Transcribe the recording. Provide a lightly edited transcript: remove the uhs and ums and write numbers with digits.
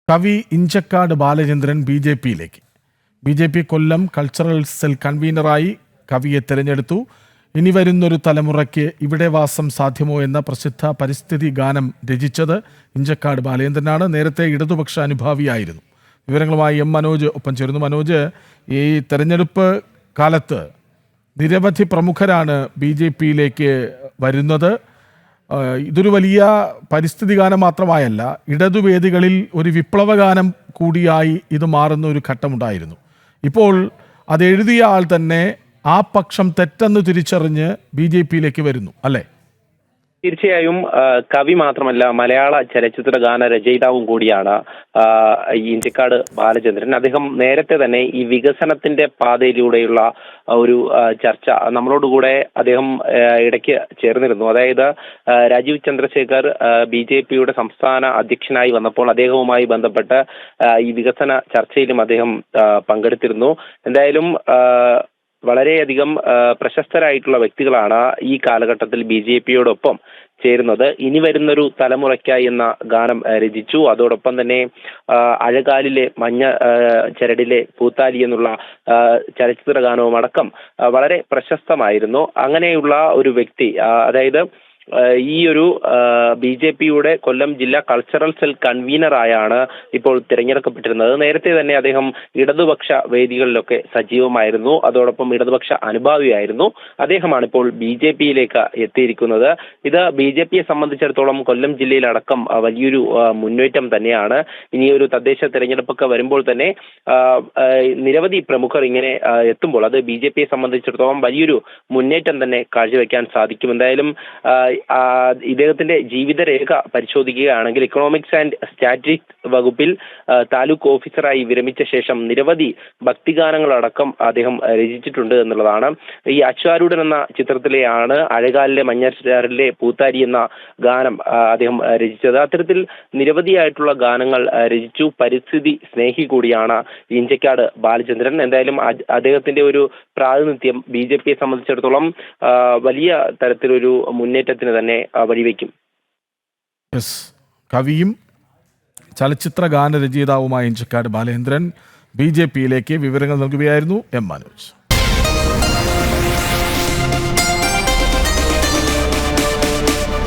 കവി ഇഞ്ചക്കാട് ബാലചന്ദ്രൻ ബി.ജെ.പിയിലേക്ക്. ബി.ജെ.പി കൊല്ലം cultural cell കൺവീനറായി കവിയെ തെരഞ്ഞെടുത്തു. ഇനി വരുന്നൊരു തലമുറയ്ക്ക് ഇവിടെ വാസം സാധ്യമോ എന്ന പ്രസിദ്ധ പരിസ്ഥിതി ഗാനം രചിച്ചത് ഇഞ്ചക്കാട് ബാലചന്ദ്രനാണ്. നേരത്തെ ഇടതുപക്ഷ അനുഭാവിയായിരുന്നു. വിവരങ്ങളുമായി എം മനോജ് ഒപ്പം ചേരുന്നു. മനോജ്, ഈ തെരഞ്ഞെടുപ്പ് കാലത്ത് നിരവധി പ്രമുഖരാണ് ബി.ജെ.പിയിലേക്ക് വരുന്നത്. ഇതൊരു വലിയ പരിസ്ഥിതി ഗാനം മാത്രമായല്ല, ഇടതുവേദികളിൽ ഒരു വിപ്ലവഗാനം കൂടിയായി ഇത് മാറുന്ന ഒരു ഘട്ടമുണ്ടായിരുന്നു. ഇപ്പോൾ അത് എഴുതിയ ആൾ തന്നെ ആ പക്ഷം തെറ്റെന്ന് തിരിച്ചറിഞ്ഞ് ബി.ജെ.പിയിലേക്ക് വരുന്നു, അല്ലേ? തീർച്ചയായും കവി മാത്രമല്ല, മലയാള ചലച്ചിത്ര ഗാന രചയിതാവും കൂടിയാണ് ഇഞ്ചക്കാട് ബാലചന്ദ്രൻ. അദ്ദേഹം നേരത്തെ തന്നെ ഈ വികസനത്തിന്റെ പാതയിലൂടെയുള്ള ഒരു ചർച്ച നമ്മളോടുകൂടെ അദ്ദേഹം ഇടയ്ക്ക് ചേർന്നിരുന്നു. അതായത് രാജീവ് ചന്ദ്രശേഖർ ബി.ജെ.പിയുടെ സംസ്ഥാന അധ്യക്ഷനായി വന്നപ്പോൾ അദ്ദേഹവുമായി ബന്ധപ്പെട്ട് ഈ വികസന ചർച്ചയിലും അദ്ദേഹം പങ്കെടുത്തിരുന്നു. എന്തായാലും വളരെയധികം പ്രശസ്തരായിട്ടുള്ള വ്യക്തികളാണ് ഈ കാലഘട്ടത്തിൽ ബി.ജെ.പിയോടൊപ്പം ചേരുന്നത്. ഇനി വരുന്നൊരു തലമുറയ്ക്കായി എന്ന ഗാനം രചിച്ചു. അതോടൊപ്പം തന്നെ അഴകാലിലെ മഞ്ഞ ചരടിലെ പൂത്താലി എന്നുള്ള ചലച്ചിത്ര ഗാനവും അടക്കം വളരെ പ്രശസ്തമായിരുന്നു. അങ്ങനെയുള്ള ഒരു വ്യക്തി, അതായത് ഈ ഒരു ബി.ജെ.പിയുടെ കൊല്ലം ജില്ലാ കൾച്ചറൽ സെൽ കൺവീനറായാണ് ഇപ്പോൾ തിരഞ്ഞെടുക്കപ്പെട്ടിരുന്നത്. നേരത്തെ തന്നെ അദ്ദേഹം ഇടതുപക്ഷ വേദികളിലൊക്കെ സജീവമായിരുന്നു. അതോടൊപ്പം ഇടതുപക്ഷ അനുഭാവിയായിരുന്നു. അദ്ദേഹമാണ് ഇപ്പോൾ ബി.ജെ.പിയിലേക്ക് എത്തിയിരിക്കുന്നത്. ഇത് ബി.ജെ.പിയെ സംബന്ധിച്ചിടത്തോളം കൊല്ലം ജില്ലയിലടക്കം വലിയൊരു മുന്നേറ്റം തന്നെയാണ്. ഇനിയൊരു തദ്ദേശ തെരഞ്ഞെടുപ്പൊക്കെ വരുമ്പോൾ തന്നെ നിരവധി പ്രമുഖർ ഇങ്ങനെ എത്തുമ്പോൾ അത് ബി.ജെ.പിയെ സംബന്ധിച്ചിടത്തോളം വലിയൊരു മുന്നേറ്റം തന്നെ കാഴ്ചവെക്കാൻ സാധിക്കും. എന്തായാലും ഇദ്ദേഹത്തിന്റെ ജീവിതരേഖ പരിശോധിക്കുകയാണെങ്കിൽ ഇക്കണോമിക്സ് ആൻഡ് സ്റ്റാറ്റിസ്റ്റിക്സ് വകുപ്പിൽ താലൂക്ക് ഓഫീസറായി വിരമിച്ച ശേഷം നിരവധി ഭക്തിഗാനങ്ങളടക്കം അദ്ദേഹം രചിച്ചിട്ടുണ്ട് എന്നുള്ളതാണ്. ഈ അശ്വാരൂഢൻ എന്ന ചിത്രത്തിലെയാണ് അഴകാലിലെ മഞ്ഞച്ചാറിലെ പൂത്താരി എന്ന ഗാനം അദ്ദേഹം രചിച്ചത്. അത്തരത്തിൽ നിരവധിയായിട്ടുള്ള ഗാനങ്ങൾ രചിച്ചു. പരിസ്ഥിതി സ്നേഹി കൂടിയാണ് ഇഞ്ചക്കാട് ബാലചന്ദ്രൻ. എന്തായാലും അദ്ദേഹത്തിന്റെ ഒരു പ്രാതിനിധ്യം ബി.ജെ.പിയെ സംബന്ധിച്ചിടത്തോളം വലിയ തരത്തിലൊരു മുന്നേറ്റത്തിന് തന്നെ വഴിവെക്കും. കവിയും ചലച്ചിത്ര ഗാന രചയിതാവുമായ ഇഞ്ചക്കാട് ബാലചന്ദ്രൻ ബി.ജെ.പിയിലേക്ക് വിവരങ്ങൾ നൽകുകയായിരുന്നു എം മനോജ്.